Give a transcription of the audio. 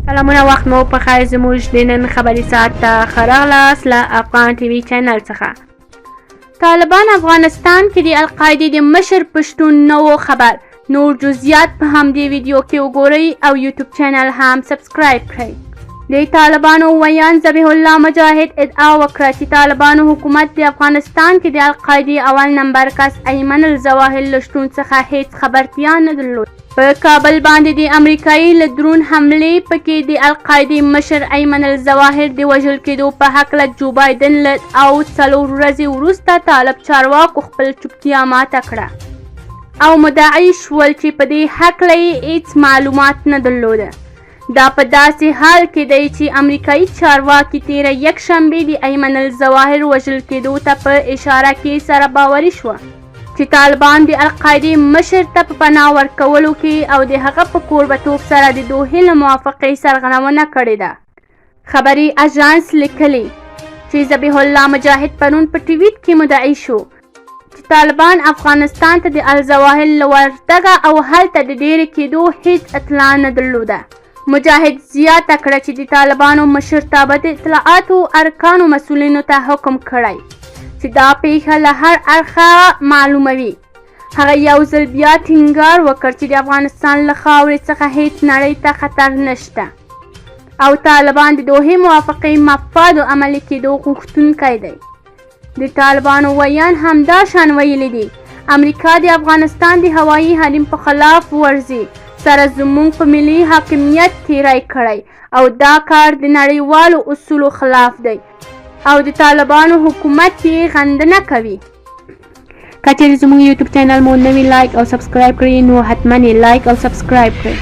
سلامونه وخت مو په خیر زموږ د نن خبري ساعت ته ښه راغلاست له افغان ټي وي چینل څخه. طالبان افغانستان کې د القاعدې د مشر پښتون نه و خبر. نور جزئیات په همدې ویډیو کې وګورئ او یوټیوب چینل هم سبسکرایب کړئ. د طالبانو ویان ذبیح الله مجاهد ادعا وکړه چې طالبانو حکومت د افغانستان کې د القاعدې اول نمبر کس ایمن الظواهر له شتون څخه هیڅ خبرتیا نه درلود. په کابل باندې د امریکایي له درون حملې پکې د القاعدې مشر ایمن الظواهر د وژل کېدو په هکله جو بایدن له 4 ورځې وروسته طالب چارواکو خپل چوپتیا ماته کړه او مدعي شول چې په دې هکله یې هیڅ معلومات نه درلوده. دا په داسې حال کې دی چې امریکایي چارواکي تیره یکشنبې د ایمن الظواهر وژل کېدو ته په اشاره کې سره باوري شوه چې طالبان د القاعدې مشر ته په پناه ورکولو کې او د هغه په کوربتوب سره د دوحې له موافقې سرغړونه کړې ده. خبري اژانس لیکلي چې ذبیح الله مجاهد پرون په ټویټ کې مدعي شو چې طالبان افغانستان ته د الظواهر له ورتګه او هلته د ډېرې کېدو هیڅ اطلاع نه درلوده. مجاهد زیاته کړه چې د طالبانو مشرتابه د اطلاعاتو ارکانو مسؤلینو ته حکم کړی چې دا پیښه له هر اړخه معلوموي. هغه یو ځل بیا ټینګار وکړ چې د افغانستان له خاورې څخه هیڅ نړۍ ته خطر نشته او طالبان د دوحې موافقې مفادو عملي کېدو غوښتونکی دی. د طالبانو ویان همدا شان ویلي دي امریکا د افغانستان د هوایي حریم په خلاف ورزي سره زموږ په ملي حاکمیت تیری کړی او دا کار د نړیوالو اصولو خلاف دی او د طالبانو حکومت یې غندنه کوي. که چیرې زموږ یوټیوب چینل مو نوی لایک او سبسکرایب کړئ نو حتما یې لایک او سبسکرایب کړئ.